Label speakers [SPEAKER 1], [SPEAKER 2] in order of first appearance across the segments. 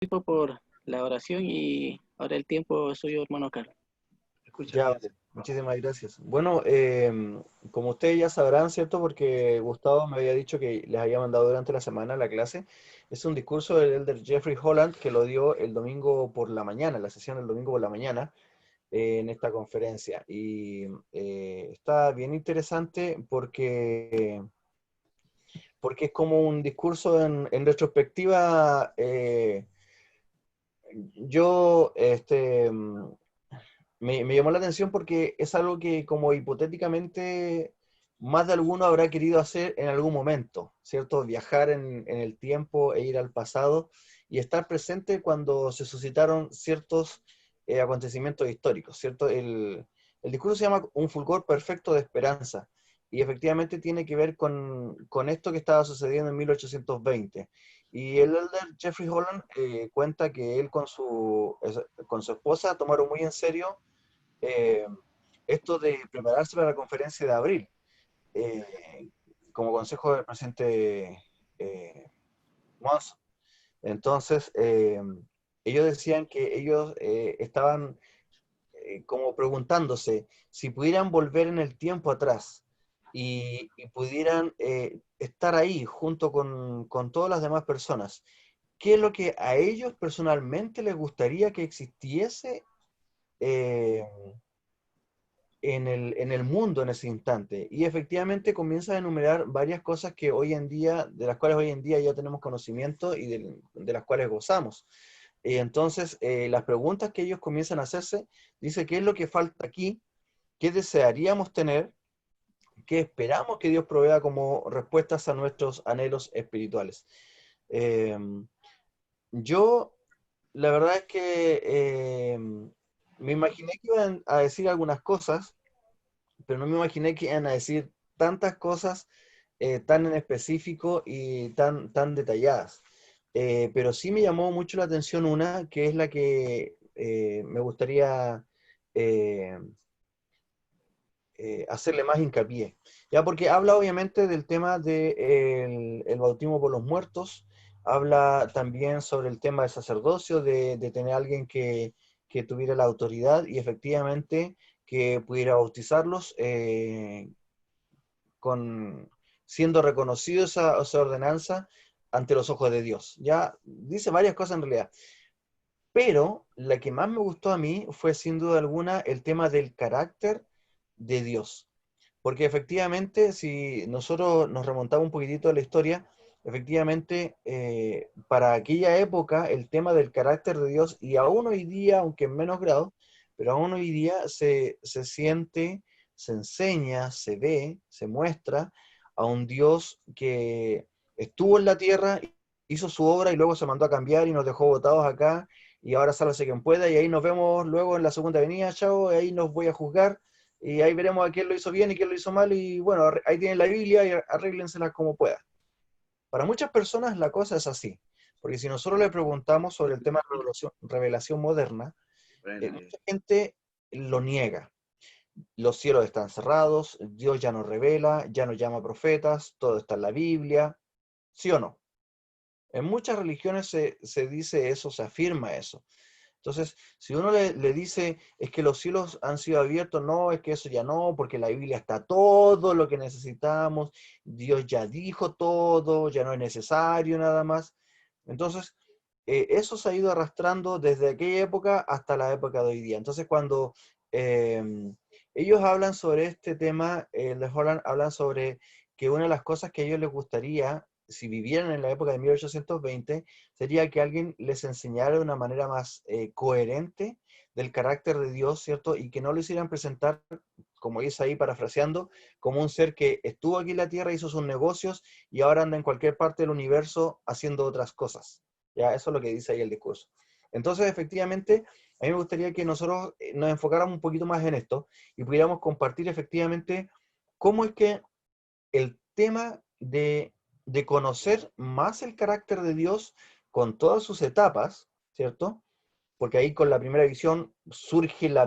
[SPEAKER 1] tiempo por la oración y ahora el tiempo suyo, hermano Carlos.
[SPEAKER 2] Ya, vale. Muchísimas gracias. Bueno, como ustedes ya sabrán, ¿cierto? Porque Gustavo me había dicho que les había mandado durante la semana la clase. Es un discurso del elder Jeffrey Holland que lo dio el domingo por la mañana, la sesión del domingo por la mañana, en esta conferencia. Y está bien interesante porque es como un discurso en retrospectiva. Yo, me llamó la atención porque es algo que como hipotéticamente más de alguno habrá querido hacer en algún momento, ¿cierto? Viajar en el tiempo e ir al pasado y estar presente cuando se suscitaron ciertos acontecimientos históricos, ¿cierto? El discurso se llama Un fulgor perfecto de esperanza y efectivamente tiene que ver con esto que estaba sucediendo en 1820. Y el elder Jeffrey Holland cuenta que él con su esposa tomaron muy en serio eh, esto de prepararse para la conferencia de abril, eh, como consejo del presidente Monson. Entonces, ellos decían que ellos estaban como preguntándose si pudieran volver en el tiempo atrás y pudieran estar ahí junto con todas las demás personas. ¿Qué es lo que a ellos personalmente les gustaría que existiese eh, en el mundo en ese instante? Y efectivamente comienza a enumerar varias cosas que hoy en día, de las cuales hoy en día ya tenemos conocimiento y de las cuales gozamos. Y entonces, las preguntas que ellos comienzan a hacerse, dice, ¿qué es lo que falta aquí? ¿Qué desearíamos tener? ¿Qué esperamos que Dios provea como respuestas a nuestros anhelos espirituales? Eh, yo, la verdad es que me imaginé que iban a decir algunas cosas, pero no me imaginé que iban a decir tantas cosas tan en específico y tan detalladas. Pero sí me llamó mucho la atención una, que es la que me gustaría eh, hacerle más hincapié. Ya, porque habla obviamente del tema del el bautismo por los muertos, habla también sobre el tema del sacerdocio, de tener alguien que tuviera la autoridad y efectivamente que pudiera bautizarlos con, siendo reconocido esa ordenanza ante los ojos de Dios. Ya dice varias cosas en realidad, pero la que más me gustó a mí fue sin duda alguna el tema del carácter de Dios. Porque efectivamente, si nosotros nos remontamos un poquitito a la historia, efectivamente, para aquella época el tema del carácter de Dios, y aún hoy día, aunque en menos grado, pero aún hoy día se siente, se enseña, se ve, se muestra a un Dios que estuvo en la tierra, hizo su obra y luego se mandó a cambiar y nos dejó botados acá, y ahora sálvese quien pueda, y ahí nos vemos luego en la segunda venida, chao, y ahí nos voy a juzgar y ahí veremos a quién lo hizo bien y quién lo hizo mal, y bueno, ahí tienen la Biblia y arréglensela como puedan. Para muchas personas la cosa es así, porque si nosotros le preguntamos sobre el tema de revelación moderna, mucha gente lo niega. Los cielos están cerrados, Dios ya no revela, ya no llama profetas, todo está en la Biblia, ¿sí o no? En muchas religiones se dice eso, se afirma eso. Entonces, si uno le dice, es que los cielos han sido abiertos, no, es que eso ya no, porque la Biblia está todo lo que necesitamos, Dios ya dijo todo, ya no es necesario nada más. Entonces, eso se ha ido arrastrando desde aquella época hasta la época de hoy día. Entonces, cuando eh, ellos hablan sobre este tema, de Holland hablan sobre que una de las cosas que a ellos les gustaría, si vivieran en la época de 1820, sería que alguien les enseñara de una manera más coherente del carácter de Dios, ¿cierto? Y que no lo hicieran presentar, como dice ahí parafraseando, como un ser que estuvo aquí en la tierra, hizo sus negocios y ahora anda en cualquier parte del universo haciendo otras cosas. Ya, eso es lo que dice ahí el discurso. Entonces, efectivamente, a mí me gustaría que nosotros nos enfocáramos un poquito más en esto y pudiéramos compartir efectivamente cómo es que el tema de conocer más el carácter de Dios con todas sus etapas, ¿cierto? Porque ahí con la primera visión surge el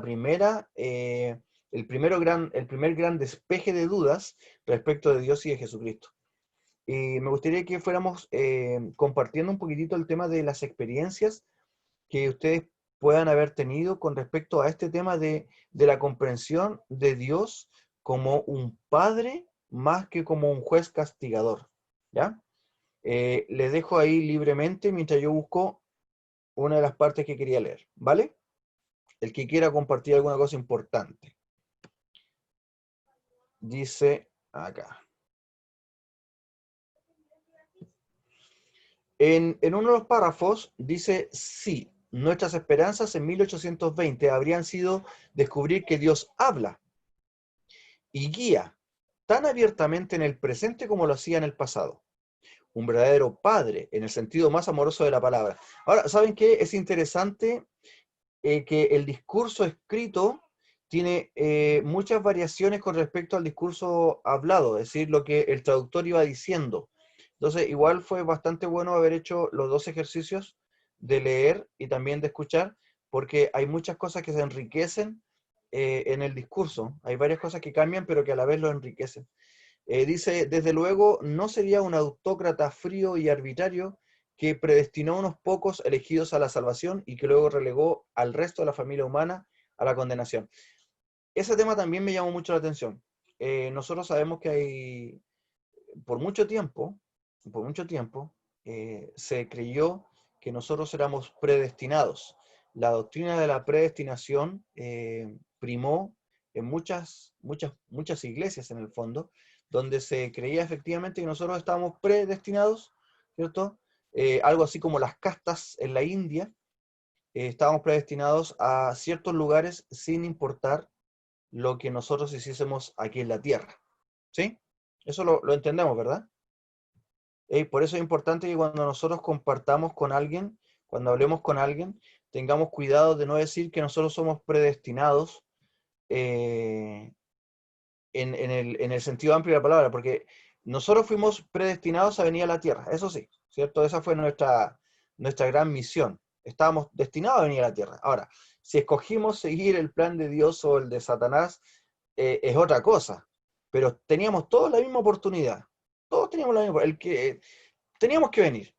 [SPEAKER 2] primer gran despeje de dudas respecto de Dios y de Jesucristo. Y me gustaría que fuéramos compartiendo un poquitito el tema de las experiencias que ustedes puedan haber tenido con respecto a este tema de la comprensión de Dios como un padre más que como un juez castigador. ¿Ya? Les dejo ahí libremente mientras yo busco una de las partes que quería leer, ¿vale? El que quiera compartir alguna cosa importante. Dice acá. En uno de los párrafos dice, sí, nuestras esperanzas en 1820 habrían sido descubrir que Dios habla y guía tan abiertamente en el presente como lo hacía en el pasado. Un verdadero padre, en el sentido más amoroso de la palabra. Ahora, ¿saben qué? Es interesante que el discurso escrito tiene muchas variaciones con respecto al discurso hablado, es decir, lo que el traductor iba diciendo. Entonces, igual fue bastante bueno haber hecho los dos ejercicios de leer y también de escuchar, porque hay muchas cosas que se enriquecen en el discurso. Hay varias cosas que cambian, pero que a la vez lo enriquecen. Dice, desde luego, no sería un autócrata frío y arbitrario que predestinó a unos pocos elegidos a la salvación y que luego relegó al resto de la familia humana a la condenación. Ese tema también me llamó mucho la atención. Nosotros sabemos que hay, por mucho tiempo, por mucho tiempo, se creyó que nosotros éramos predestinados. La doctrina de la predestinación primó en muchas iglesias en el fondo, donde se creía efectivamente que nosotros estábamos predestinados, ¿cierto? Algo así como las castas en la India, estábamos predestinados a ciertos lugares sin importar lo que nosotros hiciésemos aquí en la tierra. ¿Sí? Eso lo entendemos, ¿verdad? Por eso es importante que cuando nosotros compartamos con alguien, cuando hablemos con alguien, tengamos cuidado de no decir que nosotros somos predestinados eh, en el sentido amplio de la palabra, porque nosotros fuimos predestinados a venir a la tierra, eso sí, ¿cierto? Esa fue nuestra gran misión. Estábamos destinados a venir a la tierra. Ahora, si escogimos seguir el plan de Dios o el de Satanás, es otra cosa. Pero teníamos todos la misma oportunidad. Todos teníamos la misma, teníamos que venir,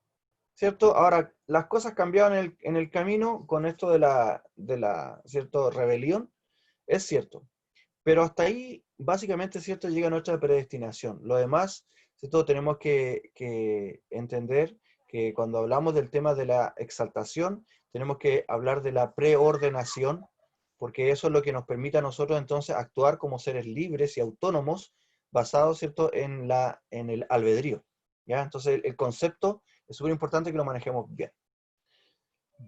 [SPEAKER 2] ¿cierto? Ahora, las cosas cambiaron en el camino con esto de la ¿cierto? Rebelión, es cierto. Pero hasta ahí, básicamente, ¿cierto? Llega nuestra predestinación. Lo demás, ¿cierto? Tenemos que entender que cuando hablamos del tema de la exaltación, tenemos que hablar de la preordenación, porque eso es lo que nos permite a nosotros entonces actuar como seres libres y autónomos, basados, ¿cierto? en el albedrío. ¿Ya? Entonces, el concepto es súper importante que lo manejemos bien.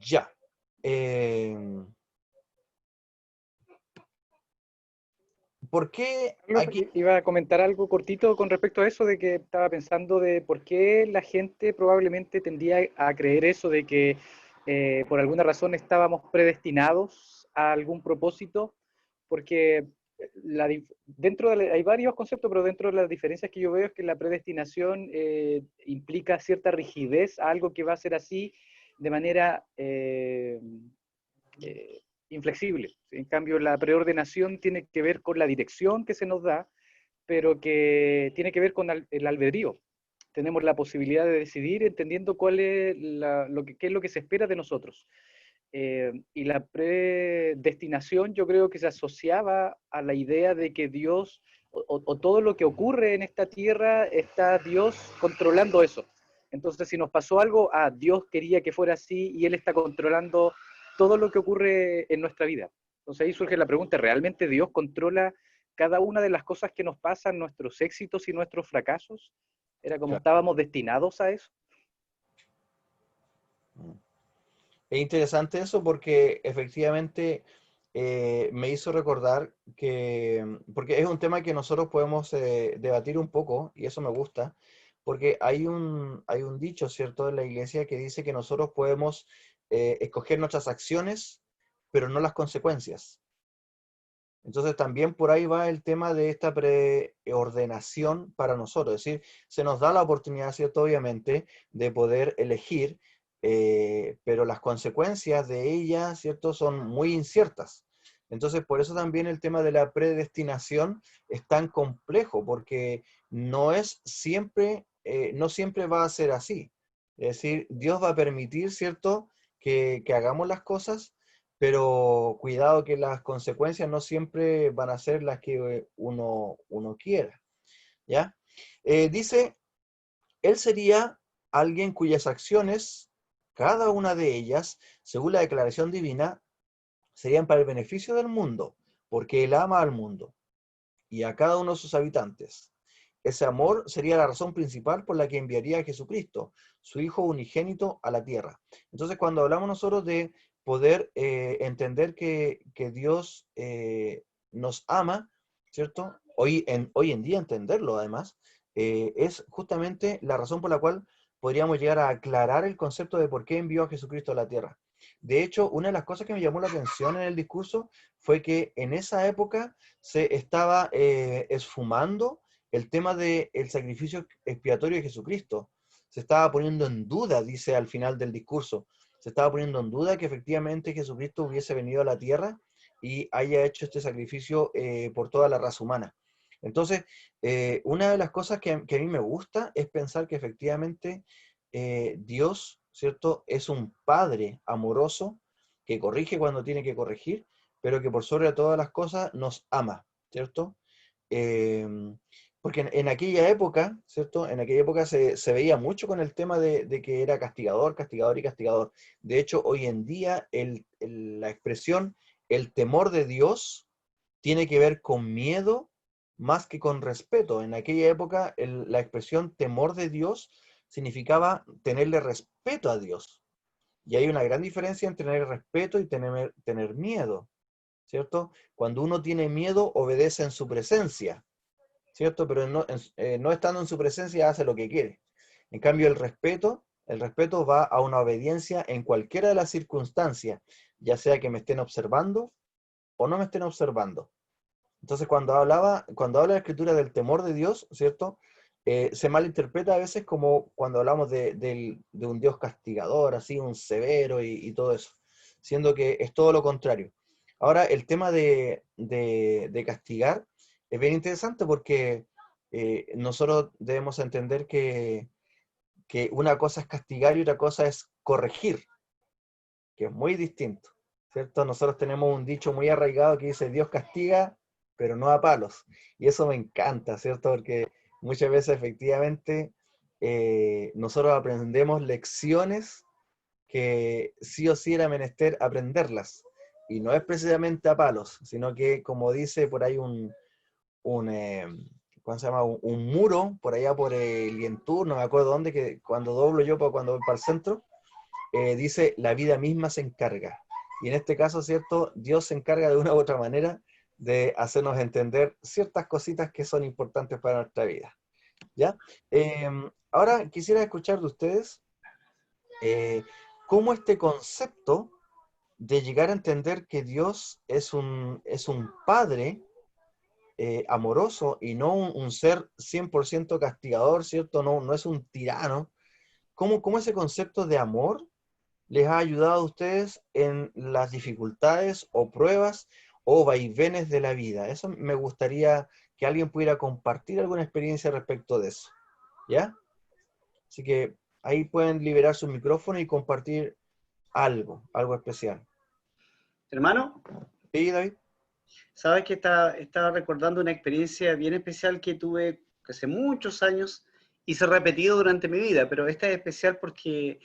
[SPEAKER 2] Ya. ¿Por qué
[SPEAKER 3] No,
[SPEAKER 2] aquí?
[SPEAKER 3] iba a comentar algo cortito con respecto a eso, de que estaba pensando de por qué la gente probablemente tendía a creer eso, de que por alguna razón estábamos predestinados a algún propósito, porque hay varios conceptos, pero dentro de las diferencias que yo veo es que la predestinación implica cierta rigidez a algo que va a ser así de manera eh, inflexible. En cambio, la preordenación tiene que ver con la dirección que se nos da, pero que tiene que ver con el albedrío. Tenemos la posibilidad de decidir entendiendo cuál es qué es lo que se espera de nosotros. Y la predestinación yo creo que se asociaba a la idea de que Dios o todo lo que ocurre en esta tierra está Dios controlando eso. Entonces, si nos pasó algo, Dios quería que fuera así y Él está controlando todo lo que ocurre en nuestra vida. Entonces ahí surge la pregunta, ¿realmente Dios controla cada una de las cosas que nos pasan, nuestros éxitos y nuestros fracasos? ¿Era como estábamos destinados a eso?
[SPEAKER 2] Es interesante eso porque efectivamente me hizo recordar que, porque es un tema que nosotros podemos debatir un poco, y eso me gusta, porque hay un dicho, ¿cierto?, en la iglesia que dice que nosotros podemos escoger nuestras acciones, pero no las consecuencias. Entonces también por ahí va el tema de esta preordenación para nosotros, es decir, se nos da la oportunidad, ¿cierto? Obviamente, de poder elegir, pero las consecuencias de ella, ¿cierto? Son muy inciertas. Entonces, por eso también el tema de la predestinación es tan complejo, porque no es siempre no siempre va a ser así. Es decir, Dios va a permitir, ¿cierto?, que hagamos las cosas, pero cuidado que las consecuencias no siempre van a ser las que uno quiera, ¿ya? Dice, él sería alguien cuyas acciones, cada una de ellas, según la declaración divina, serían para el beneficio del mundo, porque él ama al mundo y a cada uno de sus habitantes. Ese amor sería la razón principal por la que enviaría a Jesucristo, su Hijo unigénito, a la tierra. Entonces, cuando hablamos nosotros de poder entender que Dios nos ama, ¿cierto? Hoy en día entenderlo, además, es justamente la razón por la cual podríamos llegar a aclarar el concepto de por qué envió a Jesucristo a la tierra. De hecho, una de las cosas que me llamó la atención en el discurso fue que en esa época se estaba esfumando el tema del sacrificio expiatorio de Jesucristo. Se estaba poniendo en duda, dice al final del discurso, se estaba poniendo en duda que efectivamente Jesucristo hubiese venido a la tierra y haya hecho este sacrificio por toda la raza humana. Entonces, una de las cosas que a mí me gusta es pensar que efectivamente Dios, ¿cierto?, es un Padre amoroso que corrige cuando tiene que corregir, pero que por sobre todas las cosas nos ama, ¿cierto? Eh, Porque en aquella época, ¿cierto? En aquella época se veía mucho con el tema de que era castigador, castigador y castigador. De hecho, hoy en día la expresión el temor de Dios tiene que ver con miedo más que con respeto. En aquella época la expresión temor de Dios significaba tenerle respeto a Dios. Y hay una gran diferencia entre tener respeto y tener miedo, ¿cierto? Cuando uno tiene miedo, obedece en su presencia, ¿cierto? Pero no estando en su presencia hace lo que quiere. En cambio, el respeto va a una obediencia en cualquiera de las circunstancias, ya sea que me estén observando o no me estén observando. Entonces, cuando habla la escritura del temor de Dios, ¿cierto? Se malinterpreta a veces como cuando hablamos de un Dios castigador, así, un severo y todo eso, siendo que es todo lo contrario. Ahora, el tema de castigar es bien interesante porque nosotros debemos entender que una cosa es castigar y otra cosa es corregir, que es muy distinto, ¿cierto? Nosotros tenemos un dicho muy arraigado que dice, Dios castiga, pero no a palos. Y eso me encanta, ¿cierto? Porque muchas veces efectivamente nosotros aprendemos lecciones que sí o sí era menester aprenderlas. Y no es precisamente a palos, sino que como dice por ahí un ¿cómo se llama? Un muro, por allá por el Lientur, no me acuerdo dónde, que cuando doblo yo cuando voy para el centro, dice, la vida misma se encarga. Y en este caso, ¿cierto? Dios se encarga de una u otra manera de hacernos entender ciertas cositas que son importantes para nuestra vida. ¿Ya? Ahora quisiera escuchar de ustedes eh, cómo este concepto de llegar a entender que Dios es un Padre amoroso y no un ser 100% castigador, ¿cierto? No es un tirano. ¿Cómo ese concepto de amor les ha ayudado a ustedes en las dificultades o pruebas o vaivenes de la vida? Eso me gustaría que alguien pudiera compartir alguna experiencia respecto de eso, ¿ya? Así que ahí pueden liberar su micrófono y compartir algo especial.
[SPEAKER 4] Hermano,
[SPEAKER 2] ¿Sí, David?
[SPEAKER 4] sabes que estaba recordando una experiencia bien especial que tuve hace muchos años y se ha repetido durante mi vida, pero esta es especial porque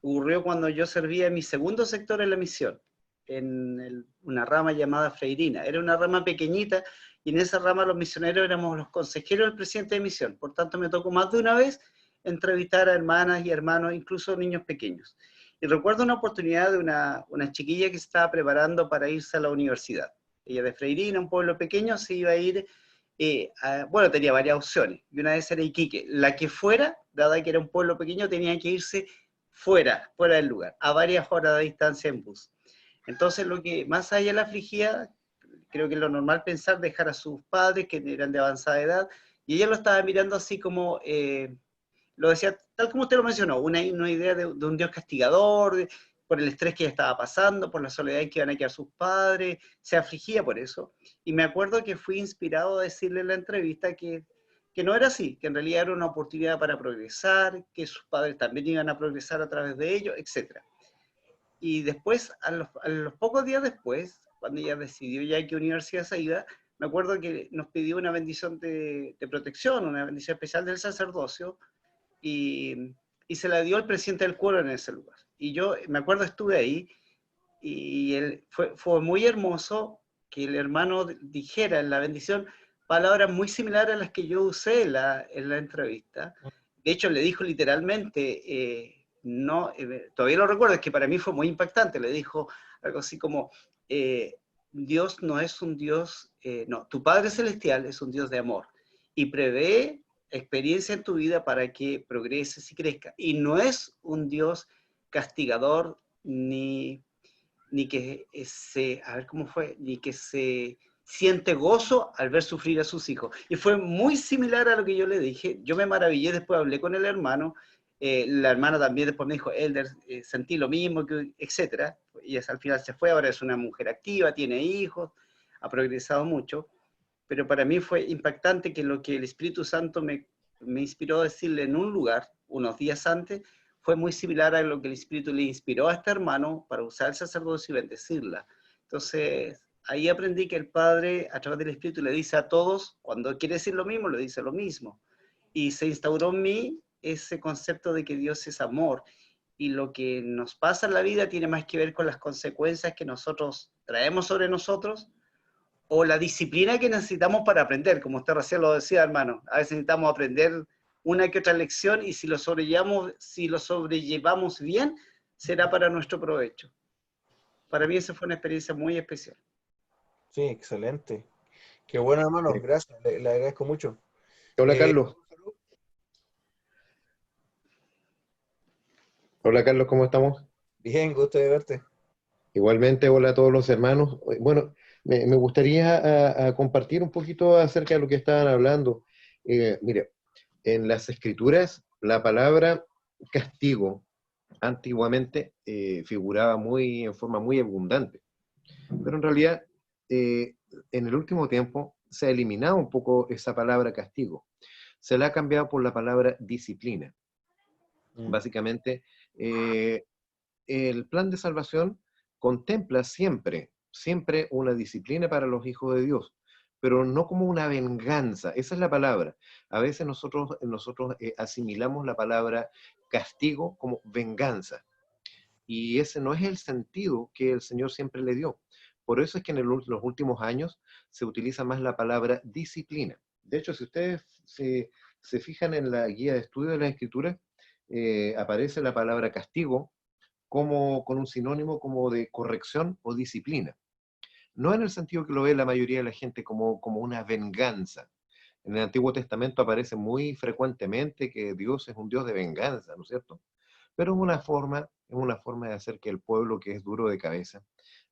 [SPEAKER 4] ocurrió cuando yo servía en mi segundo sector en la misión, en una rama llamada Freirina. Era una rama pequeñita y en esa rama los misioneros éramos los consejeros del presidente de misión. Por tanto, me tocó más de una vez entrevistar a hermanas y hermanos, incluso niños pequeños. Y recuerdo una oportunidad de una chiquilla que se estaba preparando para irse a la universidad. Ella de Freirina, un pueblo pequeño, se iba a ir, bueno, tenía varias opciones, y una de esas era Iquique. La que fuera, dada que era un pueblo pequeño, tenía que irse fuera del lugar, a varias horas de distancia en bus. Entonces, lo que más a ella la afligía, creo que es lo normal pensar, dejar a sus padres, que eran de avanzada edad, y ella lo estaba mirando así como, lo decía, tal como usted lo mencionó, una idea de un Dios castigador, por el estrés que ella estaba pasando, por la soledad en que iban a quedar sus padres, se afligía por eso. Y me acuerdo que fui inspirado a decirle en la entrevista que que no era así, que en realidad era una oportunidad para progresar, que sus padres también iban a progresar a través de ellos, etc. Y después, a los pocos días después, cuando ella decidió ya qué universidad se iba, me acuerdo que nos pidió una bendición de protección, una bendición especial del sacerdocio, y se la dio el presidente del coro en ese lugar. Y yo me acuerdo, estuve ahí, y fue muy hermoso que el hermano dijera en la bendición palabras muy similares a las que yo usé en la entrevista. De hecho, le dijo literalmente, no, todavía lo recuerdo, es que para mí fue muy impactante, le dijo algo así como, Dios no es un Dios, no, tu Padre Celestial es un Dios de amor, y prevé experiencia en tu vida para que progreses y crezcas, y no es un Dios castigador, ni que a ver cómo fue, ni que se siente gozo al ver sufrir a sus hijos. Y fue muy similar a lo que yo le dije. Yo me maravillé, después hablé con el hermano, la hermana también después me dijo, Elder, sentí lo mismo, etcétera. Y al final se fue, ahora es una mujer activa, tiene hijos, ha progresado mucho. Pero para mí fue impactante que lo que el Espíritu Santo me inspiró a decirle en un lugar, unos días antes, fue muy similar a lo que el Espíritu le inspiró a este hermano para usar el sacerdocio y bendecirla. Entonces, ahí aprendí que el Padre, a través del Espíritu, le dice a todos, cuando quiere decir lo mismo, le dice lo mismo. Y se instauró en mí ese concepto de que Dios es amor. Y lo que nos pasa en la vida tiene más que ver con las consecuencias que nosotros traemos sobre nosotros, o la disciplina que necesitamos para aprender, como usted recién lo decía, hermano. A veces necesitamos aprender una que otra lección, y si lo sobrellevamos bien, será para nuestro provecho. Para mí esa fue una experiencia muy especial.
[SPEAKER 2] Sí, excelente. Qué bueno, hermano, gracias, le agradezco mucho.
[SPEAKER 5] Hola, Carlos. Hola, Carlos, ¿cómo estamos?
[SPEAKER 2] Bien, gusto de verte.
[SPEAKER 5] Igualmente, hola a todos los hermanos. Bueno, me gustaría a compartir un poquito acerca de lo que estaban hablando. Mire, en las escrituras, la palabra castigo antiguamente figuraba en forma muy abundante, pero en realidad, en el último tiempo se ha eliminado un poco esa palabra castigo. Se la ha cambiado por la palabra disciplina. Básicamente, el plan de salvación contempla siempre una disciplina para los hijos de Dios, pero no como una venganza. Esa es la palabra. A veces nosotros asimilamos la palabra castigo como venganza, y ese no es el sentido que el Señor siempre le dio. Por eso es que en los últimos años se utiliza más la palabra disciplina. De hecho, si ustedes se fijan en la guía de estudio de la Escritura, aparece la palabra castigo como con un sinónimo como de corrección o disciplina. No en el sentido que lo ve la mayoría de la gente como una venganza. En el Antiguo Testamento aparece muy frecuentemente que Dios es un Dios de venganza, ¿no es cierto? Pero es una forma de hacer que el pueblo, que es duro de cabeza,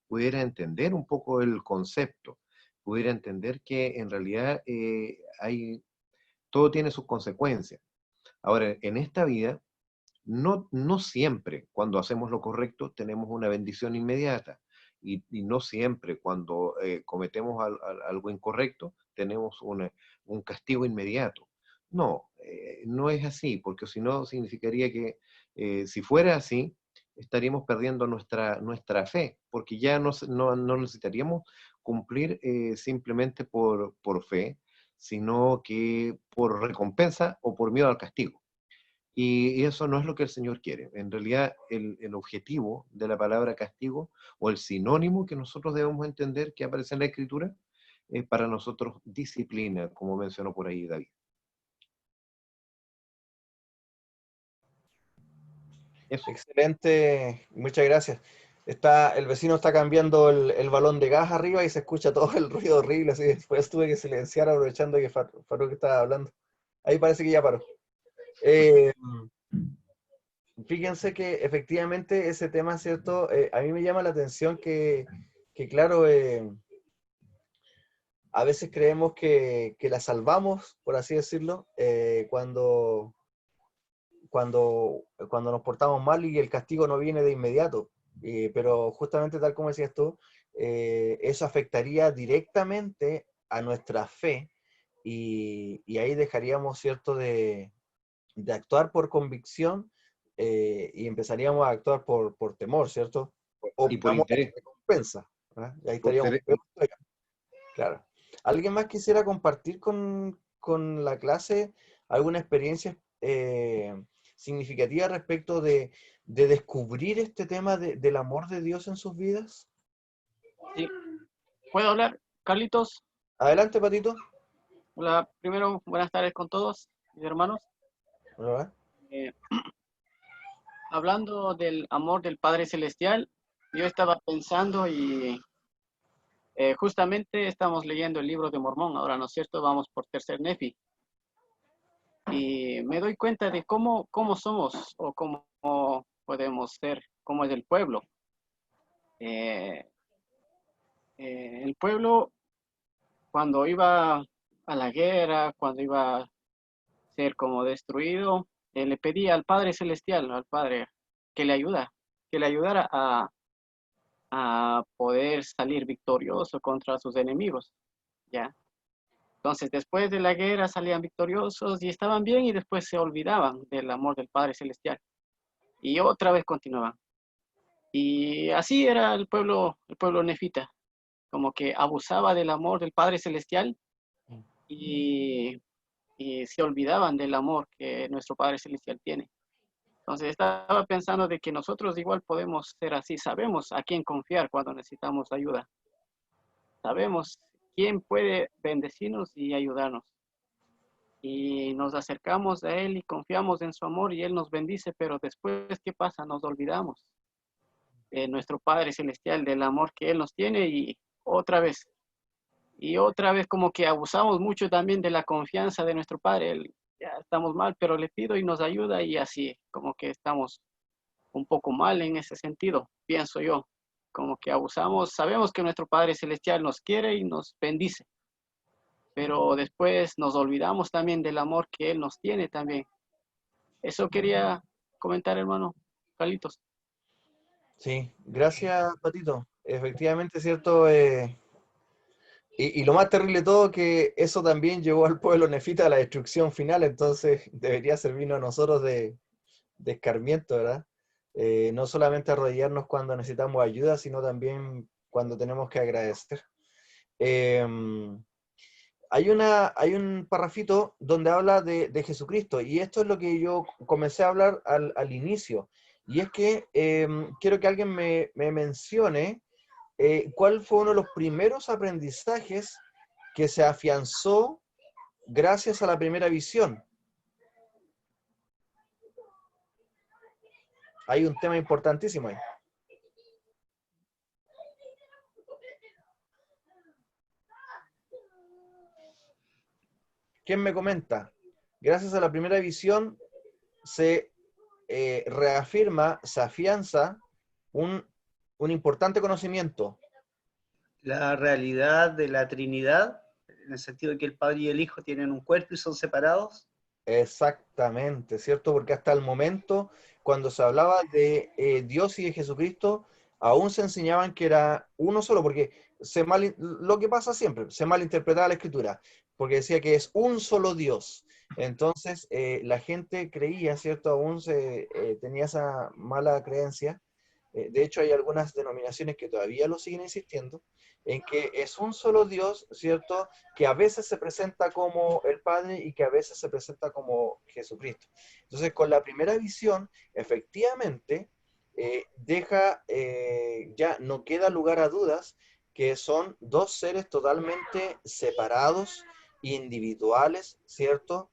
[SPEAKER 5] pudiera entender un poco el concepto, pudiera entender que en realidad todo tiene sus consecuencias. Ahora, en esta vida, no siempre cuando hacemos lo correcto tenemos una bendición inmediata, y no siempre cuando cometemos algo incorrecto tenemos un castigo inmediato. No, no es así, porque si no significaría que si fuera así, estaríamos perdiendo nuestra fe, porque ya no necesitaríamos cumplir simplemente por fe, sino que por recompensa o por miedo al castigo. Y eso no es lo que el Señor quiere. En realidad, el objetivo de la palabra castigo, o el sinónimo que nosotros debemos entender que aparece en la Escritura, es para nosotros disciplina, como mencionó por ahí David. Eso.
[SPEAKER 2] Excelente, muchas gracias. El vecino está cambiando el balón de gas arriba y se escucha todo el ruido horrible, así que después tuve que silenciar aprovechando que Farouk estaba hablando. Ahí parece que ya paró. Fíjense que efectivamente ese tema, ¿cierto? A mí me llama la atención que claro, a veces creemos que la salvamos, por así decirlo, cuando nos portamos mal y el castigo no viene de inmediato. Pero justamente tal como decías tú, eso afectaría directamente a nuestra fe y ahí dejaríamos, ¿cierto?, de actuar por convicción y empezaríamos a actuar por temor, ¿cierto? O
[SPEAKER 5] Y
[SPEAKER 2] por
[SPEAKER 5] por
[SPEAKER 2] amor a la
[SPEAKER 5] interés.
[SPEAKER 2] recompensa, ¿verdad? Y ahí
[SPEAKER 5] Por
[SPEAKER 2] estaríamos
[SPEAKER 5] interés.
[SPEAKER 2] peor todavía. Claro. ¿Alguien más quisiera compartir con la clase alguna experiencia significativa respecto de descubrir este tema del amor de Dios en sus vidas?
[SPEAKER 1] Sí. ¿Puedo hablar, Carlitos?
[SPEAKER 2] Adelante, Patito.
[SPEAKER 1] Hola, primero, buenas tardes con todos, mis hermanos.
[SPEAKER 2] ¿Verdad?
[SPEAKER 1] Eh, Hablando del amor del Padre Celestial, yo estaba pensando y justamente estamos leyendo el libro de Mormón, ahora, ¿no es cierto? Vamos por tercer Nefi. Y me doy cuenta de cómo somos o cómo podemos ser, cómo es el pueblo. Eh, el pueblo, cuando iba a la guerra, cuando iba a ser como destruido, le pedía al Padre Celestial, al Padre, que que le ayudara a poder salir victorioso contra sus enemigos, ¿ya? Entonces, después de la guerra salían victoriosos y estaban bien y después se olvidaban del amor del Padre Celestial y otra vez continuaban. Y así era el pueblo nefita, como que abusaba del amor del Padre Celestial y, y se olvidaban del amor que nuestro Padre Celestial tiene. Entonces estaba pensando de que nosotros igual podemos ser así, sabemos a quién confiar cuando necesitamos ayuda, sabemos quién puede bendecirnos y ayudarnos. Y nos acercamos a Él y confiamos en su amor y Él nos bendice, pero después, ¿qué pasa? Nos olvidamos de nuestro Padre Celestial, del amor que Él nos tiene y otra vez como que abusamos mucho también de la confianza de nuestro Padre. Él, ya estamos mal, pero le pido y nos ayuda y así, como que estamos un poco mal en ese sentido, pienso yo. Como que abusamos, sabemos que nuestro Padre Celestial nos quiere y nos bendice, pero después nos olvidamos también del amor que Él nos tiene también. Eso quería comentar, hermano Carlitos.
[SPEAKER 2] Sí, gracias, Patito. Efectivamente, cierto. Y lo más terrible de todo, que eso también llevó al pueblo nefita a la destrucción final, entonces debería servirnos a nosotros de escarmiento, ¿verdad? No solamente arrodillarnos cuando necesitamos ayuda, sino también cuando tenemos que agradecer. Em, hay un parrafito donde habla de Jesucristo, y esto es lo que yo comencé a hablar al inicio, y es que quiero que alguien me mencione cuál fue uno de los primeros aprendizajes que se afianzó gracias a la primera visión. Hay un tema importantísimo ahí. ¿Quién me comenta? Gracias a la primera visión se reafirma, se afianza un importante conocimiento.
[SPEAKER 4] La realidad de la Trinidad, en el sentido de que el Padre y el Hijo tienen un cuerpo y son separados.
[SPEAKER 2] Exactamente, ¿cierto? Porque hasta el momento, cuando se hablaba de Dios y de Jesucristo, aún se enseñaban que era uno solo, porque lo que pasa siempre, se malinterpretaba la Escritura, porque decía que es un solo Dios. Entonces, la gente creía, ¿cierto? Aún tenía esa mala creencia. De hecho, hay algunas denominaciones que todavía lo siguen insistiendo, en que es un solo Dios, ¿cierto? Que a veces se presenta como el Padre y que a veces se presenta como Jesucristo. Entonces, con la primera visión, efectivamente, ya no queda lugar a dudas que son dos seres totalmente separados, individuales, ¿cierto?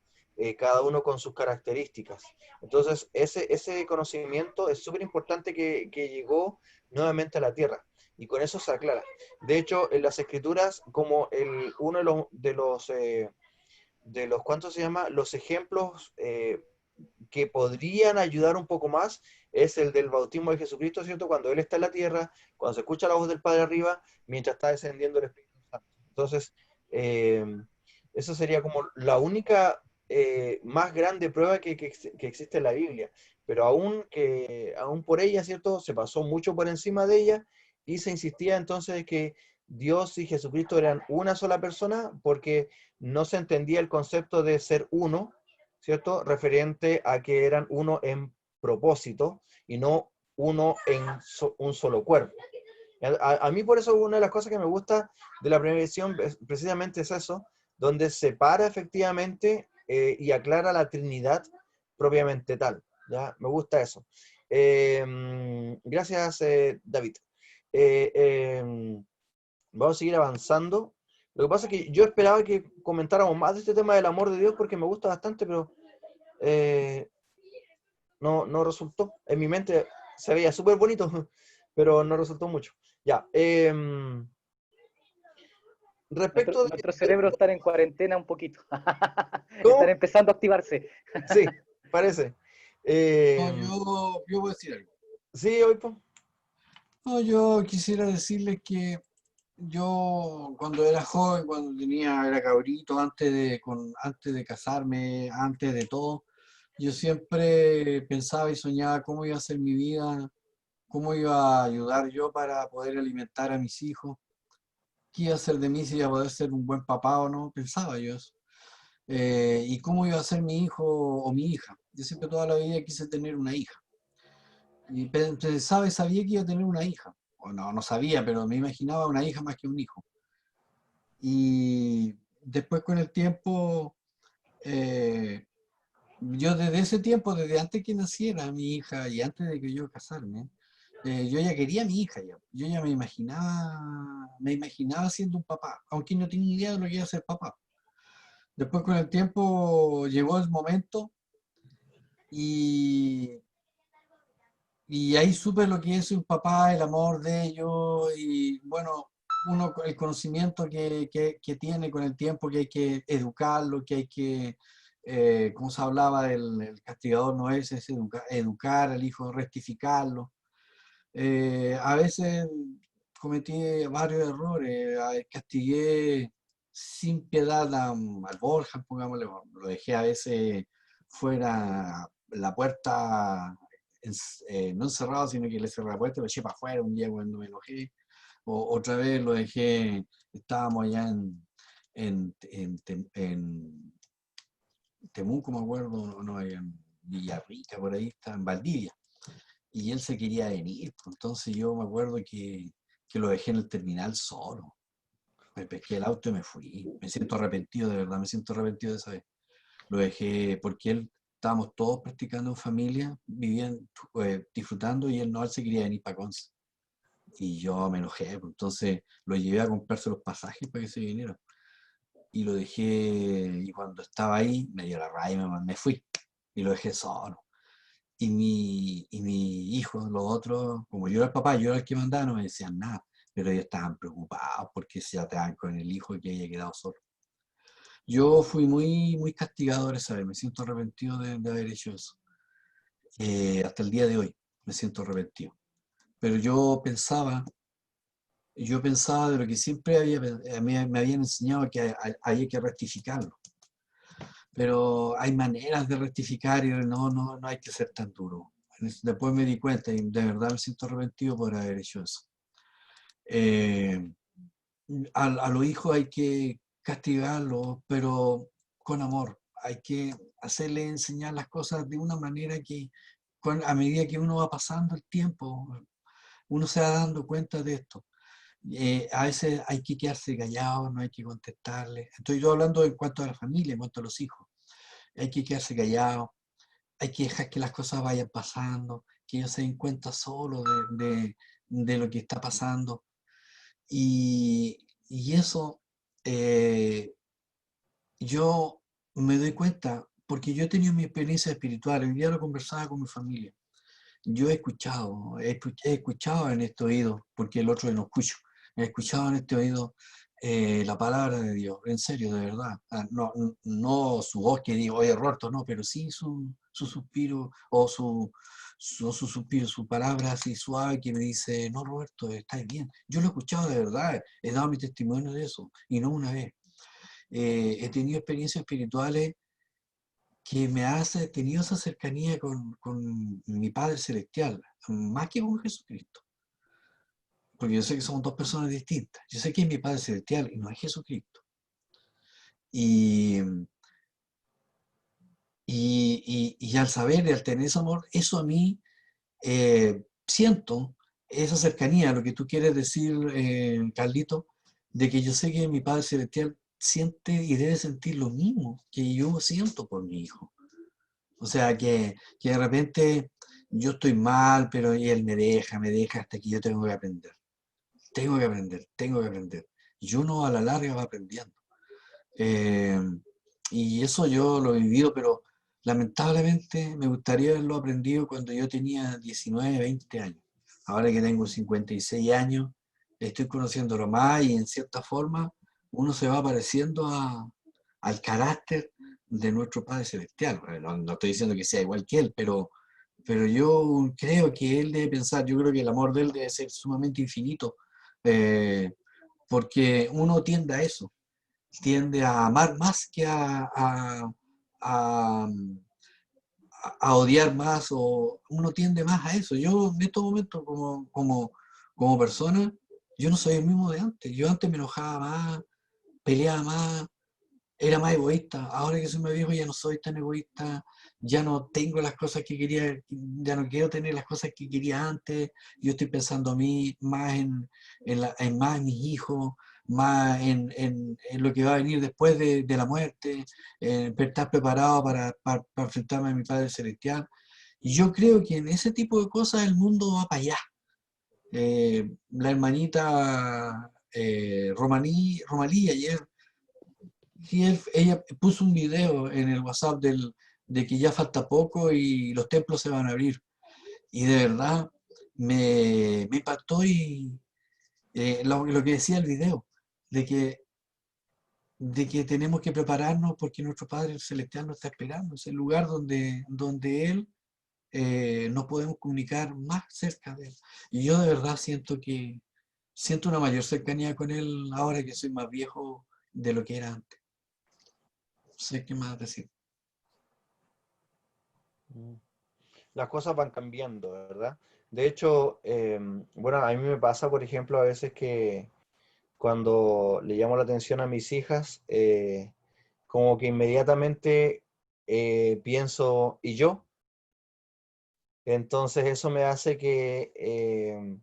[SPEAKER 2] Cada uno con sus características. Entonces, ese conocimiento es súper importante que llegó nuevamente a la Tierra. Y con eso se aclara. De hecho, en las escrituras, como uno de los ¿cuánto se llama? Los ejemplos que podrían ayudar un poco más es el del bautismo de Jesucristo, ¿cierto? Cuando Él está en la tierra, cuando se escucha la voz del Padre arriba, mientras está descendiendo el Espíritu Santo. Entonces, eh, eso sería como la única más grande prueba que existe en la Biblia. Pero aún por ella, ¿cierto? Se pasó mucho por encima de ella y se insistía entonces Dios y Jesucristo eran una sola persona porque no se entendía el concepto de ser uno, ¿cierto? Referente a que eran uno en propósito y no uno en un solo cuerpo. A mí por eso una de las cosas que me gusta de la primera edición precisamente es eso, donde separa efectivamente y aclara la Trinidad propiamente tal. ¿Ya? Me gusta eso. Gracias, David. Eh, eh, Vamos a seguir avanzando. Lo que pasa es que yo esperaba que comentáramos más de este tema del amor de Dios porque me gusta bastante, pero eh, no resultó. En mi mente se veía súper bonito, pero no resultó mucho. Ya. Respecto
[SPEAKER 3] Nuestro cerebro está en cuarentena un poquito. Están
[SPEAKER 2] ¿Cómo?
[SPEAKER 3] empezando a activarse.
[SPEAKER 2] Sí, parece.
[SPEAKER 6] No, yo voy a decir algo.
[SPEAKER 2] Sí, hoy pues.
[SPEAKER 6] No, yo quisiera decirles que yo cuando era joven, era cabrito, antes de casarme, antes de todo, yo siempre pensaba y soñaba cómo iba a ser mi vida, cómo iba a ayudar yo para poder alimentar a mis hijos, qué iba a hacer de mí, si iba a poder ser un buen papá o no, pensaba yo eso. Y cómo iba a ser mi hijo o mi hija. Yo siempre toda la vida quise tener una hija. Y pensaba y sabía que iba a tener una hija. O no, no sabía, pero me imaginaba una hija más que un hijo. Y después con el tiempo, eh, yo desde ese tiempo, desde antes que naciera mi hija y antes de que yo casarme, yo ya quería a mi hija ya. Yo ya me imaginaba siendo un papá, aunque no tenía idea de lo que iba a ser papá. Después con el tiempo llegó el momento y, y ahí supe lo que es un papá, el amor de ellos y bueno, el conocimiento que tiene con el tiempo, que hay que educarlo, que hay que, como se hablaba el castigador no es educar al hijo, rectificarlo. A veces cometí varios errores, castigué sin piedad al Borja, pongámosle, lo dejé a veces fuera la puerta, no encerrado, sino que le cerré la puerta y lo eché para afuera un día cuando me enojé. Otra vez lo dejé, estábamos allá en Temuco, me acuerdo, no, en Villarrica, por ahí está, en Valdivia y él se quería venir, pues. Entonces yo me acuerdo que lo dejé en el terminal solo. Me pesqué el auto y me fui. Me siento arrepentido, de verdad, me siento arrepentido de esa vez. Lo dejé porque estábamos todos practicando en familia, vivían, disfrutando y él se quería venir para Conce. Y yo me enojé, pues. Entonces lo llevé a comprarse los pasajes para que se viniera. Y lo dejé, y cuando estaba ahí, me dio la raya, me fui. Y lo dejé solo. Y mi hijo, los otros, como yo era el papá, yo era el que mandaba, no me decían nada, pero ellos estaban preocupados porque se atraban con el hijo y que haya quedado solo. Yo fui muy, muy castigador esa vez, me siento arrepentido de haber hecho eso. Hasta el día de hoy me siento arrepentido. Pero yo pensaba de lo que siempre me habían enseñado que había que rectificarlo. Pero hay maneras de rectificar y no hay que ser tan duro. Después me di cuenta y de verdad me siento arrepentido por haber hecho eso. Eh, a los hijos hay que castigarlos, pero con amor. Hay que hacerles enseñar las cosas de una manera que a medida que uno va pasando el tiempo, uno se va dando cuenta de esto. A veces hay que quedarse callado, no hay que contestarle. Estoy yo hablando en cuanto a la familia, en cuanto a los hijos. Hay que quedarse callado, hay que dejar que las cosas vayan pasando, que ellos se den cuenta solo de lo que está pasando. Y eso eh, yo me doy cuenta, porque yo he tenido mi experiencia espiritual, hoy día lo conversaba con mi familia. Yo he escuchado en este oído, porque el otro no escucho, he escuchado en este oído la palabra de Dios, en serio, de verdad. No su voz que diga, oye, Roberto, no, pero sí su suspiro o su suspiro, su palabra así suave que me dice, no, Roberto, estás bien. Yo lo he escuchado de verdad, he dado mi testimonio de eso, y no una vez. He tenido experiencias espirituales que me ha tenido esa cercanía con mi Padre Celestial, más que con Jesucristo. porque yo sé que somos dos personas distintas. Yo sé que es mi Padre Celestial y no es Jesucristo. Y, y al saber y al tener ese amor, eso a mí siento esa cercanía, lo que tú quieres decir, Carlito, de que yo sé que mi Padre Celestial siente y debe sentir lo mismo que yo siento por mi hijo. O sea, que de repente yo estoy mal, pero y él me deja hasta que yo tengo que aprender. Tengo que aprender, tengo que aprender. Y uno a la larga va aprendiendo. Eh, y eso yo lo he vivido, pero lamentablemente me gustaría haberlo aprendido cuando yo tenía 19, 20 años. Ahora que tengo 56 años, estoy conociéndolo más y en cierta forma uno se va pareciendo al carácter de nuestro Padre Celestial. Bueno, no estoy diciendo que sea igual que Él, pero yo creo que Él debe pensar, yo creo que el amor de Él debe ser sumamente infinito, eh, porque uno tiende a eso, tiende a amar más que a- a odiar más, o uno tiende más a eso. Yo en estos momentos como persona, yo no soy el mismo de antes. Yo antes me enojaba más, peleaba más, era más egoísta. Ahora que soy más viejo ya no soy tan egoísta, ya no tengo las cosas que quería, ya no quiero tener las cosas que quería antes. Yo estoy pensando a mí más en más en mis hijos, más en lo que va a venir después de la muerte, en estar preparado para enfrentarme a mi Padre Celestial. Y yo creo que en ese tipo de cosas el mundo va para allá. La hermanita Romalí ayer, sí, ella puso un video en el WhatsApp de que ya falta poco y los templos se van a abrir. Y de verdad me impactó y lo que decía el video, de que, de que tenemos que prepararnos porque nuestro Padre Celestial nos está esperando. Es el lugar donde Él nos podemos comunicar más cerca de Él. Y yo de verdad siento una mayor cercanía con Él ahora que soy más viejo de lo que era antes. No sé qué más decir.
[SPEAKER 2] Mm. Las cosas van cambiando, ¿verdad? De hecho, bueno, a mí me pasa, por ejemplo, a veces que cuando le llamo la atención a mis hijas, como que inmediatamente pienso, ¿y yo? Entonces eso me hace que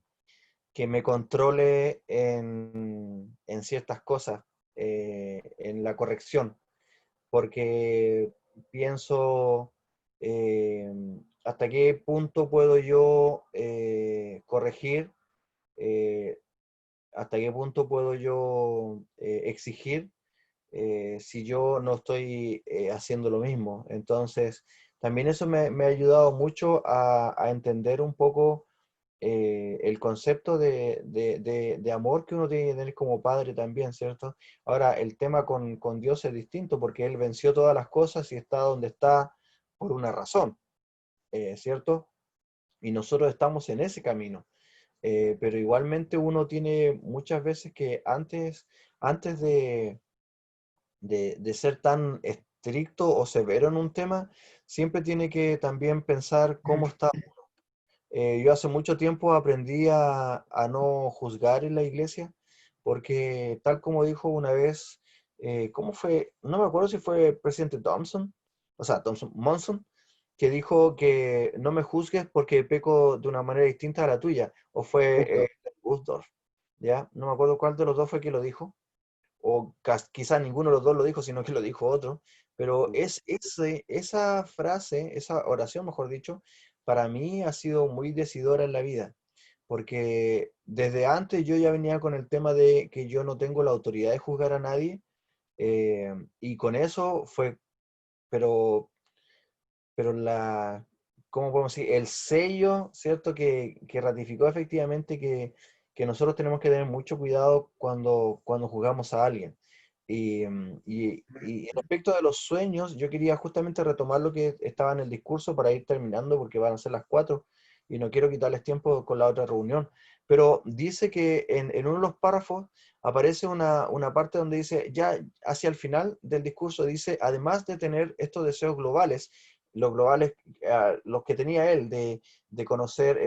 [SPEAKER 2] me controle en ciertas cosas, en la corrección, porque pienso eh, hasta qué punto puedo yo corregir, eh, hasta qué punto puedo yo exigir si yo no estoy haciendo lo mismo. Entonces, también eso me ha ayudado mucho a entender un poco el concepto de amor que uno tiene que tener como padre también, ¿cierto? Ahora, el tema con Dios es distinto porque Él venció todas las cosas y está donde está por una razón, ¿cierto? Y nosotros estamos en ese camino. Pero igualmente uno tiene muchas veces que antes de ser tan estricto o severo en un tema, siempre tiene que también pensar cómo está. Yo hace mucho tiempo aprendí a no juzgar en la iglesia, porque tal como dijo una vez, ¿cómo fue? No me acuerdo si fue el presidente Thompson, o sea, Monson, que dijo que no me juzgues porque peco de una manera distinta a la tuya, o fue Uchtdorf, ¿ya? No me acuerdo cuál de los dos fue que lo dijo, o quizás ninguno de los dos lo dijo, sino que lo dijo otro, pero esa frase, esa oración, mejor dicho, para mí ha sido muy decidora en la vida, porque desde antes yo ya venía con el tema de que yo no tengo la autoridad de juzgar a nadie, y con eso fue, pero, ¿cómo podemos decir? El sello, ¿cierto? Que ratificó efectivamente que nosotros tenemos que tener mucho cuidado cuando juzgamos a alguien. Y respecto de los sueños, yo quería justamente retomar lo que estaba en el discurso para ir terminando, porque van a ser las 4 y no quiero quitarles tiempo con la otra reunión. Pero dice que en uno de los párrafos aparece una parte donde dice, ya hacia el final del discurso, dice, además de tener estos deseos globales, los globales, los que tenía él, de conocer,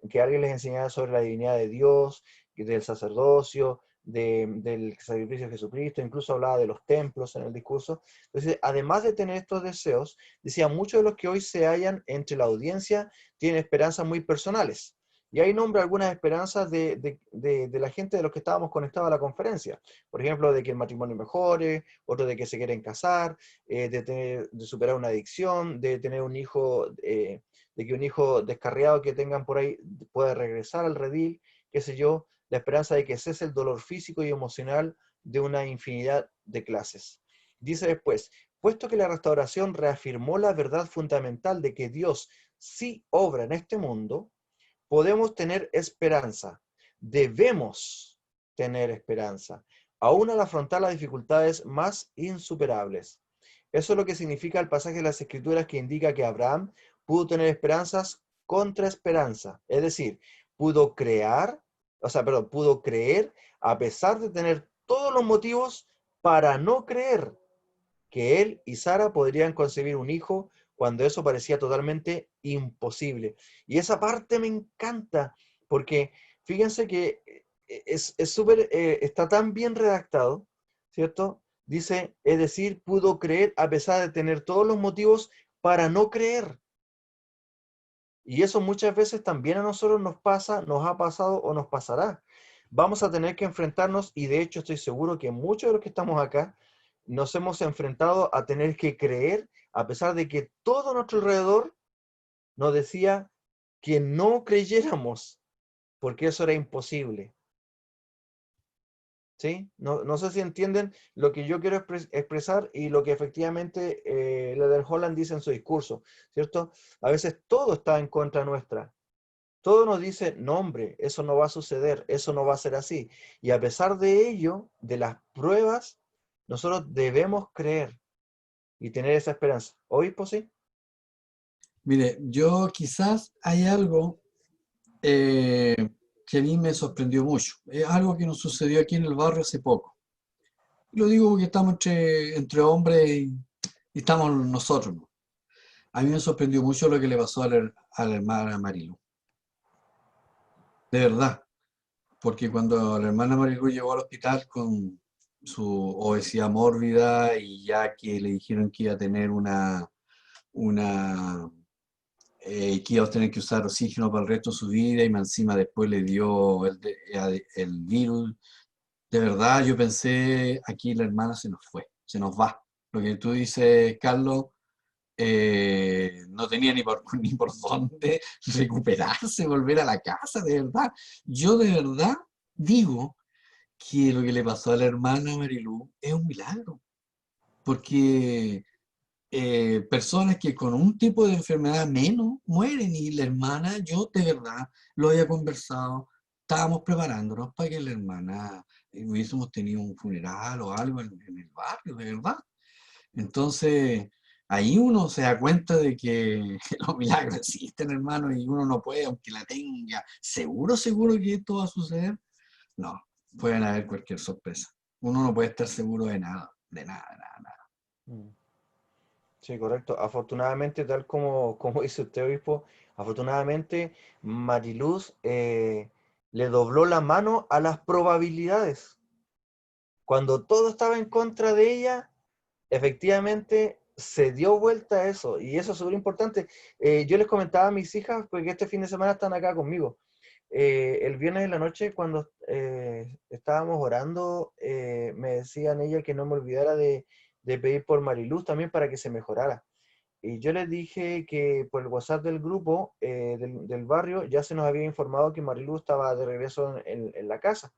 [SPEAKER 2] que alguien les enseñara sobre la divinidad de Dios, del sacerdocio, del sacrificio de Jesucristo, incluso hablaba de los templos en el discurso. Entonces, además de tener estos deseos, decía, muchos de los que hoy se hallan entre la audiencia tienen esperanzas muy personales. Y ahí nombra algunas esperanzas de la gente de los que estábamos conectados a la conferencia. Por ejemplo, de que el matrimonio mejore, otro de que se quieren casar, de superar una adicción, de tener un hijo, de que un hijo descarriado que tengan por ahí pueda regresar al redil, qué sé yo, la esperanza de que cese el dolor físico y emocional de una infinidad de clases. Dice después, puesto que la restauración reafirmó la verdad fundamental de que Dios sí obra en este mundo, podemos tener esperanza, debemos tener esperanza, aún al afrontar las dificultades más insuperables. Eso es lo que significa el pasaje de las Escrituras que indica que Abraham pudo tener esperanzas contra esperanza, es decir, pudo pudo creer a pesar de tener todos los motivos para no creer que él y Sara podrían concebir un hijo cuando eso parecía totalmente imposible. Y esa parte me encanta, porque fíjense que es súper, está tan bien redactado, ¿cierto? Dice, es decir, pudo creer a pesar de tener todos los motivos para no creer. Y eso muchas veces también a nosotros nos pasa, nos ha pasado o nos pasará. Vamos a tener que enfrentarnos, y de hecho estoy seguro que muchos de los que estamos acá nos hemos enfrentado a tener que creer, a pesar de que todo a nuestro alrededor nos decía que no creyéramos, porque eso era imposible. ¿Sí? No sé si entienden lo que yo quiero expresar y lo que efectivamente Leder Holland dice en su discurso, ¿cierto? A veces todo está en contra nuestra. Todo nos dice, no hombre, eso no va a suceder, eso no va a ser así. Y a pesar de ello, de las pruebas, nosotros debemos creer y tener esa esperanza. ¿Obispo, sí?
[SPEAKER 6] Mire, yo quizás hay algo que a mí me sorprendió mucho. Es algo que nos sucedió aquí en el barrio hace poco. Lo digo porque estamos entre hombres y estamos nosotros, ¿no? A mí me sorprendió mucho lo que le pasó a la hermana Marilu. De verdad. Porque cuando la hermana Marilu llegó al hospital con su obesidad mórbida y ya que le dijeron que iba a tener una que iba a tener que usar oxígeno para el resto de su vida y más encima después le dio el virus. De verdad, yo pensé, aquí la hermana se nos fue, se nos va. Lo que tú dices, Carlos, no tenía ni por, ni por dónde recuperarse, volver a la casa, de verdad. Yo de verdad digo que lo que le pasó a la hermana Marilu es un milagro, porque personas que con un tipo de enfermedad menos mueren y la hermana, yo de verdad lo había conversado, estábamos preparándonos para que la hermana hubiésemos tenido un funeral o algo en el barrio, de verdad. Entonces, ahí uno se da cuenta de que los milagros existen, hermano, y uno no puede, aunque la tenga, seguro que esto va a suceder. No, pueden haber cualquier sorpresa. Uno no puede estar seguro de nada, de nada, nada, nada.
[SPEAKER 2] Mm. Sí, correcto. Afortunadamente, tal como dice usted, obispo, afortunadamente Mariluz le dobló la mano a las probabilidades. Cuando todo estaba en contra de ella, efectivamente se dio vuelta a eso, y eso es súper importante. Yo les comentaba a mis hijas, porque este fin de semana están acá conmigo. El viernes en la noche, cuando estábamos orando, me decían ella que no me olvidara de pedir por Mariluz también para que se mejorara. Y yo les dije que por el WhatsApp del grupo del barrio ya se nos había informado que Mariluz estaba de regreso en la casa.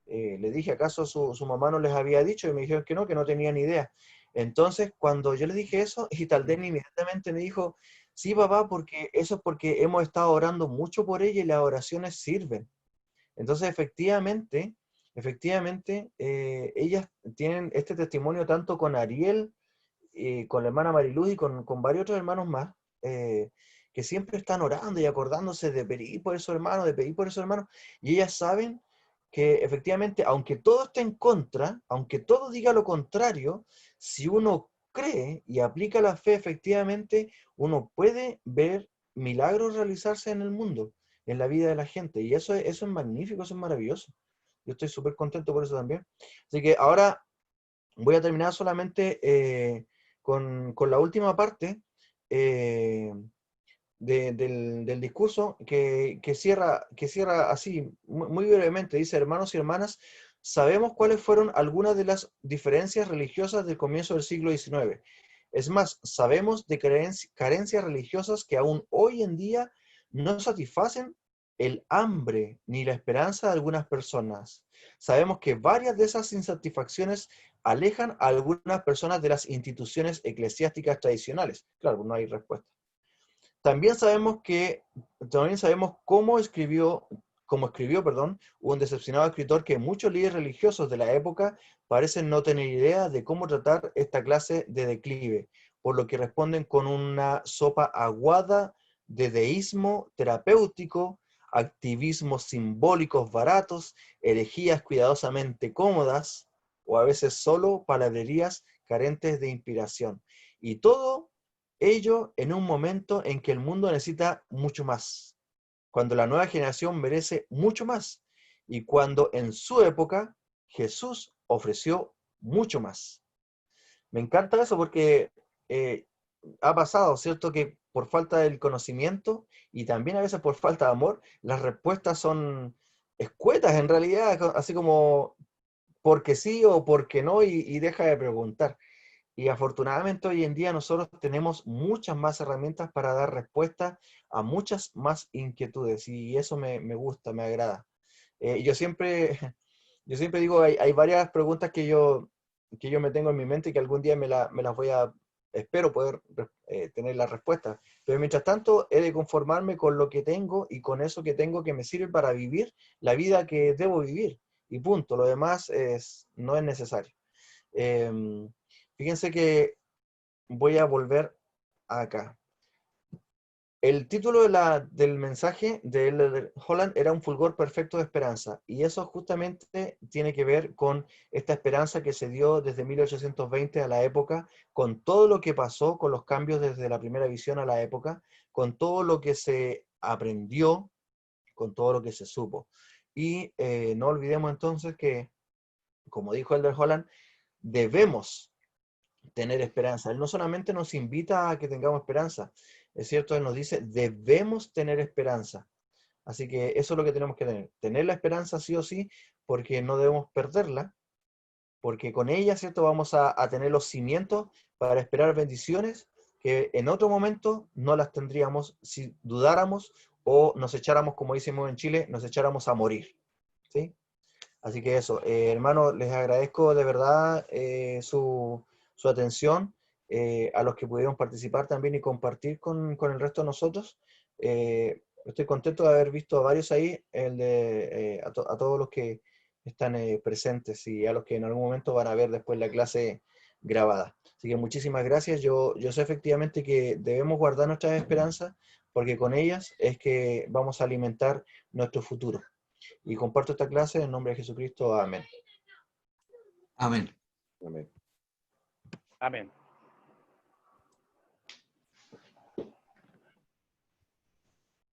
[SPEAKER 2] Le dije, ¿acaso su mamá no les había dicho? Y me dijeron que no tenían ni idea. Entonces, cuando yo le dije eso, Gitaldén inmediatamente me dijo, sí, papá, porque eso es porque hemos estado orando mucho por ella y las oraciones sirven. Entonces, efectivamente, ellas tienen este testimonio tanto con Ariel, con la hermana Mariluz y con varios otros hermanos más, que siempre están orando y acordándose de pedir por esos hermanos, de pedir por esos hermanos, y ellas saben que efectivamente, aunque todo esté en contra, aunque todo diga lo contrario, si uno cree y aplica la fe, efectivamente, uno puede ver milagros realizarse en el mundo, en la vida de la gente. Y eso es magnífico, eso es maravilloso. Yo estoy súper contento por eso también. Así que ahora voy a terminar solamente con la última parte eh, del discurso que cierra así, muy brevemente. Dice: hermanos y hermanas, sabemos cuáles fueron algunas de las diferencias religiosas del comienzo del siglo XIX. Es más, sabemos de carencias religiosas que aún hoy en día no satisfacen el hambre ni la esperanza de algunas personas. Sabemos que varias de esas insatisfacciones alejan a algunas personas de las instituciones eclesiásticas tradicionales. Claro, no hay respuesta. También sabemos cómo escribió, un decepcionado escritor, que muchos líderes religiosos de la época parecen no tener idea de cómo tratar esta clase de declive, por lo que responden con una sopa aguada de deísmo terapéutico, activismos simbólicos baratos, herejías cuidadosamente cómodas, o a veces solo palabrerías carentes de inspiración. Y todo ello en un momento en que el mundo necesita mucho más, cuando la nueva generación merece mucho más, y cuando en su época Jesús ofreció mucho más. Me encanta eso porque ha pasado, ¿cierto?, que por falta del conocimiento y también a veces por falta de amor, las respuestas son escuetas en realidad, así como porque sí o porque no, y deja de preguntar. Y afortunadamente hoy en día nosotros tenemos muchas más herramientas para dar respuesta a muchas más inquietudes, y eso me gusta, me agrada. Yo siempre, yo siempre digo, hay varias preguntas que yo me tengo en mi mente y que algún día me las voy a, espero poder tener la respuesta. Pero mientras tanto, he de conformarme con lo que tengo y con eso que tengo que me sirve para vivir la vida que debo vivir. Y punto, lo demás no es necesario. Fíjense que voy a volver acá. El título del mensaje de Elder Holland era Un fulgor perfecto de esperanza, y eso justamente tiene que ver con esta esperanza que se dio desde 1820 a la época, con todo lo que pasó, con los cambios desde la primera visión a la época, con todo lo que se aprendió, con todo lo que se supo. Y no olvidemos entonces que, como dijo Elder Holland, debemos tener esperanza. Él no solamente nos invita a que tengamos esperanza, es cierto, Él nos dice, debemos tener esperanza. Así que eso es lo que tenemos que tener la esperanza sí o sí, porque no debemos perderla, porque con ella, ¿cierto?, vamos a tener los cimientos para esperar bendiciones que en otro momento no las tendríamos si dudáramos o nos echáramos, como decimos en Chile, nos echáramos a morir, ¿sí? Así que eso, hermano, les agradezco de verdad su atención, a los que pudieron participar también y compartir con el resto de nosotros. Estoy contento de haber visto a varios ahí, a todos los que están presentes y a los que en algún momento van a ver después la clase grabada. Así que muchísimas gracias. Yo sé efectivamente que debemos guardar nuestras esperanzas, porque con ellas es que vamos a alimentar nuestro futuro. Y comparto esta clase en nombre de Jesucristo. Amén.
[SPEAKER 6] Amén.
[SPEAKER 5] Amén.
[SPEAKER 3] Amén.